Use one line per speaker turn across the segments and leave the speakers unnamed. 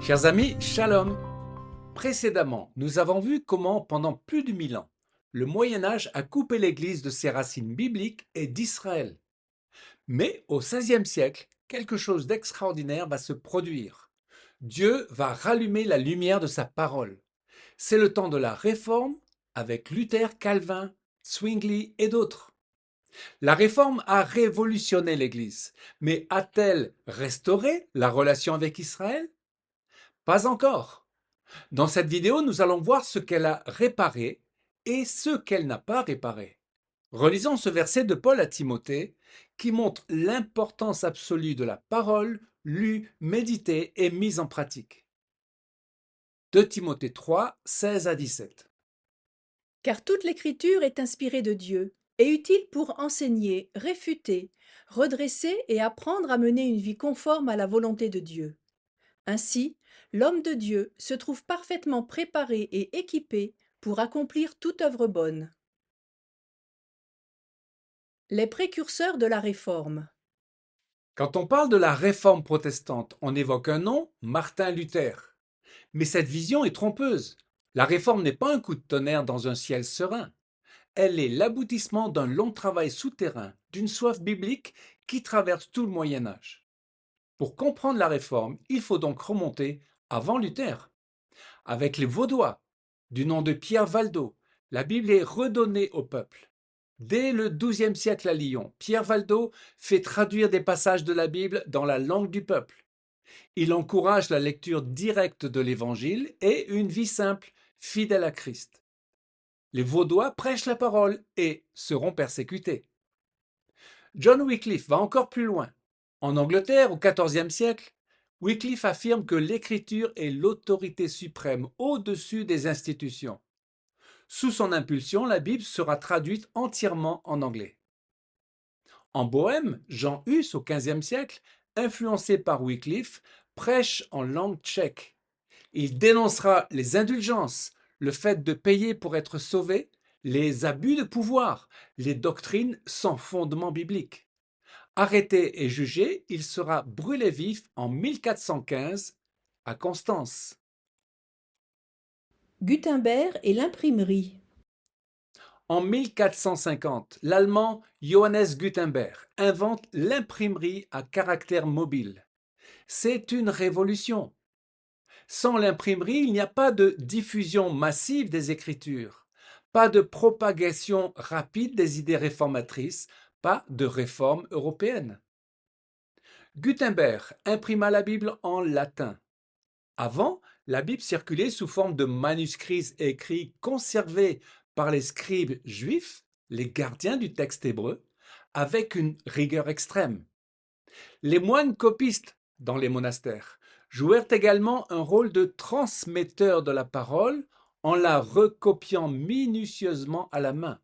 Chers amis, shalom. Précédemment, nous avons vu comment, pendant plus de 1000 ans, le Moyen Âge a coupé l'Église de ses racines bibliques et d'Israël. Mais au XVIe siècle, quelque chose d'extraordinaire va se produire. Dieu va rallumer la lumière de sa parole. C'est le temps de la Réforme avec Luther, Calvin, Zwingli et d'autres. La Réforme a révolutionné l'Église, mais a-t-elle restauré la relation avec Israël? Pas encore. Dans cette vidéo, nous allons voir ce qu'elle a réparé et ce qu'elle n'a pas réparé. Relisons ce verset de Paul à Timothée qui montre l'importance absolue de la parole lue, méditée et mise en pratique. 2 Timothée 3, 16 à 17.
Car toute l'écriture est inspirée de Dieu et utile pour enseigner, réfuter, redresser et apprendre à mener une vie conforme à la volonté de Dieu. Ainsi, l'homme de Dieu se trouve parfaitement préparé et équipé pour accomplir toute œuvre bonne. Les précurseurs de la Réforme.
Quand on parle de la réforme protestante, on évoque un nom, Martin Luther. Mais cette vision est trompeuse. La réforme n'est pas un coup de tonnerre dans un ciel serein. Elle est l'aboutissement d'un long travail souterrain, d'une soif biblique qui traverse tout le Moyen Âge. Pour comprendre la Réforme, il faut donc remonter avant Luther. Avec les Vaudois, du nom de Pierre Valdo, la Bible est redonnée au peuple. Dès le XIIe siècle à Lyon, Pierre Valdo fait traduire des passages de la Bible dans la langue du peuple. Il encourage la lecture directe de l'Évangile et une vie simple, fidèle à Christ. Les Vaudois prêchent la parole et seront persécutés. John Wycliffe va encore plus loin. En Angleterre, au XIVe siècle, Wycliffe affirme que l'écriture est l'autorité suprême au-dessus des institutions. Sous son impulsion, la Bible sera traduite entièrement en anglais. En Bohême, Jean Hus, au XVe siècle, influencé par Wycliffe, prêche en langue tchèque. Il dénoncera les indulgences, le fait de payer pour être sauvé, les abus de pouvoir, les doctrines sans fondement biblique. Arrêté et jugé, il sera brûlé vif en 1415 à Constance.
Gutenberg et l'imprimerie.
En 1450, l'Allemand Johannes Gutenberg invente l'imprimerie à caractère mobile. C'est une révolution. Sans l'imprimerie, il n'y a pas de diffusion massive des écritures, pas de propagation rapide des idées réformatrices, pas de réforme européenne. Gutenberg imprima la Bible en latin. Avant, la Bible circulait sous forme de manuscrits écrits conservés par les scribes juifs, les gardiens du texte hébreu, avec une rigueur extrême. Les moines copistes dans les monastères jouèrent également un rôle de transmetteurs de la parole en la recopiant minutieusement à la main.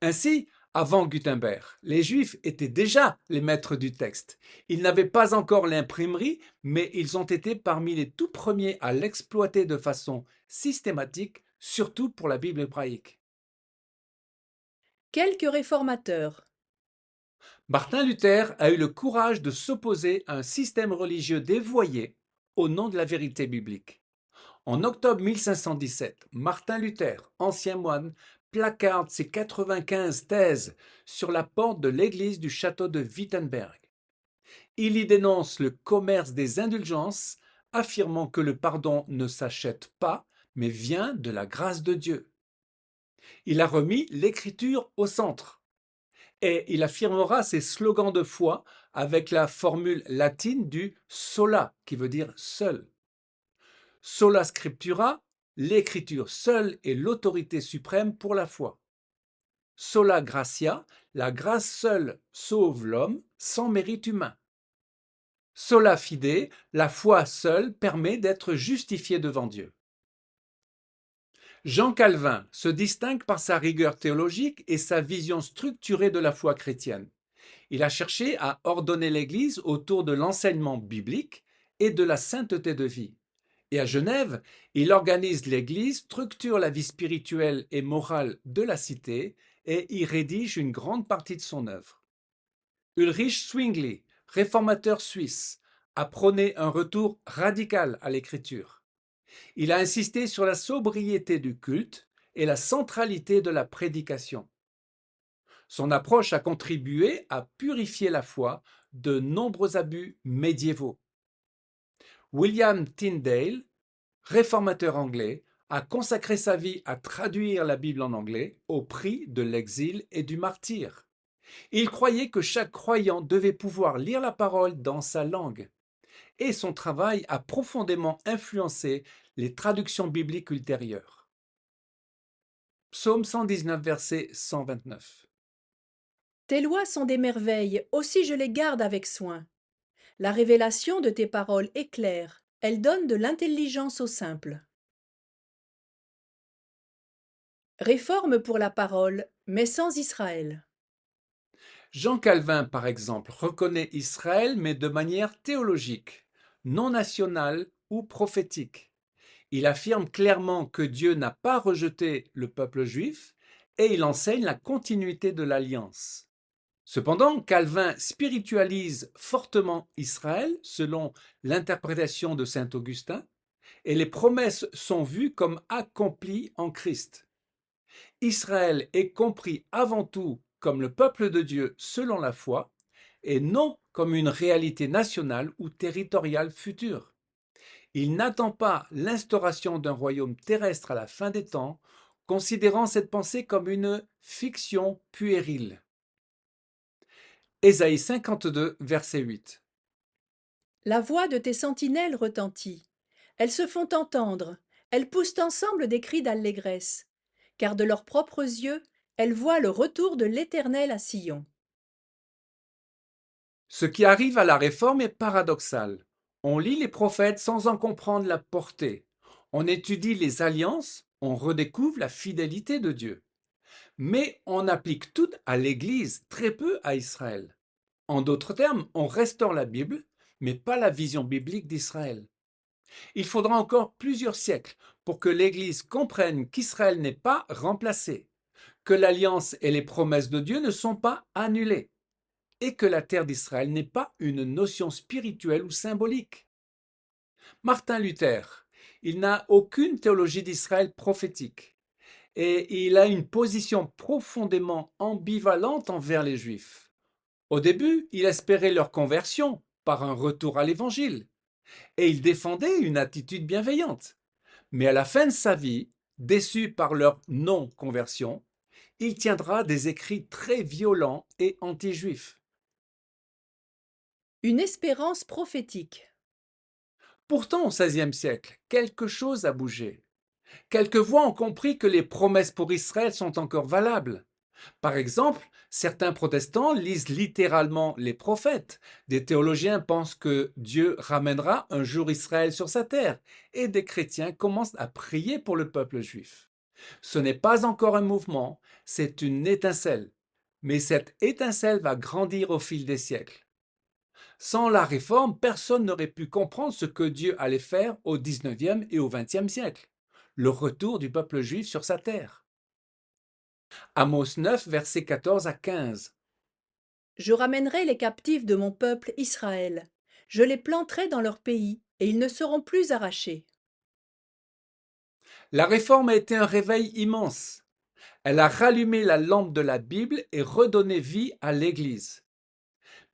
Ainsi, avant Gutenberg, les Juifs étaient déjà les maîtres du texte. Ils n'avaient pas encore l'imprimerie, mais ils ont été parmi les tout premiers à l'exploiter de façon systématique, surtout pour la Bible hébraïque.
Quelques réformateurs.
Martin Luther a eu le courage de s'opposer à un système religieux dévoyé au nom de la vérité biblique. En octobre 1517, Martin Luther, ancien moine, placarde ses 95 thèses sur la porte de l'église du château de Wittenberg. Il y dénonce le commerce des indulgences, affirmant que le pardon ne s'achète pas, mais vient de la grâce de Dieu. Il a remis l'écriture au centre et il affirmera ses slogans de foi avec la formule latine du sola, qui veut dire seul. Sola scriptura, l'écriture seule est l'autorité suprême pour la foi. Sola gratia, la grâce seule sauve l'homme sans mérite humain. Sola fide, la foi seule permet d'être justifié devant Dieu. Jean Calvin se distingue par sa rigueur théologique et sa vision structurée de la foi chrétienne. Il a cherché à ordonner l'Église autour de l'enseignement biblique et de la sainteté de vie. Et à Genève, il organise l'Église, structure la vie spirituelle et morale de la cité et y rédige une grande partie de son œuvre. Ulrich Zwingli, réformateur suisse, a prôné un retour radical à l'écriture. Il a insisté sur la sobriété du culte et la centralité de la prédication. Son approche a contribué à purifier la foi de nombreux abus médiévaux. William Tyndale, réformateur anglais, a consacré sa vie à traduire la Bible en anglais au prix de l'exil et du martyre. Il croyait que chaque croyant devait pouvoir lire la parole dans sa langue, et son travail a profondément influencé les traductions bibliques ultérieures. Psaume 119, verset 129.
Tes lois sont des merveilles, aussi je les garde avec soin. La révélation de tes paroles est claire, elle donne de l'intelligence aux simples. Réforme pour la parole, mais sans Israël.
Jean Calvin, par exemple, reconnaît Israël, mais de manière théologique, non nationale ou prophétique. Il affirme clairement que Dieu n'a pas rejeté le peuple juif et il enseigne la continuité de l'alliance. Cependant, Calvin spiritualise fortement Israël selon l'interprétation de saint Augustin et les promesses sont vues comme accomplies en Christ. Israël est compris avant tout comme le peuple de Dieu selon la foi et non comme une réalité nationale ou territoriale future. Il n'attend pas l'instauration d'un royaume terrestre à la fin des temps, considérant cette pensée comme une fiction puérile. Ésaïe 52, verset 8.
La voix de tes sentinelles retentit. Elles se font entendre, elles poussent ensemble des cris d'allégresse, car de leurs propres yeux, elles voient le retour de l'Éternel à Sion.
Ce qui arrive à la Réforme est paradoxal. On lit les prophètes sans en comprendre la portée. On étudie les alliances, on redécouvre la fidélité de Dieu. Mais on applique tout à l'Église, très peu à Israël. En d'autres termes, on restaure la Bible, mais pas la vision biblique d'Israël. Il faudra encore plusieurs siècles pour que l'Église comprenne qu'Israël n'est pas remplacé, que l'alliance et les promesses de Dieu ne sont pas annulées, et que la terre d'Israël n'est pas une notion spirituelle ou symbolique. Martin Luther, il n'a aucune théologie d'Israël prophétique, et il a une position profondément ambivalente envers les Juifs. Au début, il espérait leur conversion par un retour à l'Évangile, et il défendait une attitude bienveillante. Mais à la fin de sa vie, déçu par leur non-conversion, il tiendra des écrits très violents et anti-juifs.
Une espérance prophétique.
Pourtant, au XVIe siècle, quelque chose a bougé. Quelques voix ont compris que les promesses pour Israël sont encore valables. Par exemple, certains protestants lisent littéralement les prophètes. Des théologiens pensent que Dieu ramènera un jour Israël sur sa terre, et des chrétiens commencent à prier pour le peuple juif. Ce n'est pas encore un mouvement, c'est une étincelle. Mais cette étincelle va grandir au fil des siècles. Sans la réforme, personne n'aurait pu comprendre ce que Dieu allait faire au XIXe et au XXe siècle, le retour du peuple juif sur sa terre. Amos 9, versets 14 à 15.
Je ramènerai les captifs de mon peuple Israël. Je les planterai dans leur pays, et ils ne seront plus arrachés.
La réforme a été un réveil immense. Elle a rallumé la lampe de la Bible et redonné vie à l'Église.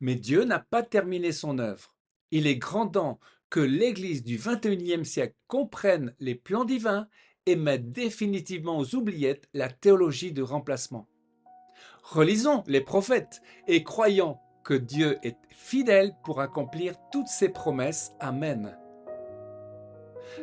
Mais Dieu n'a pas terminé son œuvre. Il est grand temps que l'Église du XXIe siècle comprenne les plans divins et mette définitivement aux oubliettes la théologie de remplacement. Relisons les prophètes et croyons que Dieu est fidèle pour accomplir toutes ses promesses. Amen.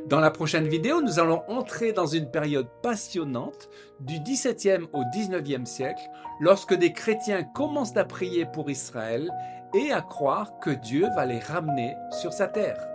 Dans la prochaine vidéo, nous allons entrer dans une période passionnante du XVIIe au XIXe siècle, lorsque des chrétiens commencent à prier pour Israël et à croire que Dieu va les ramener sur sa terre.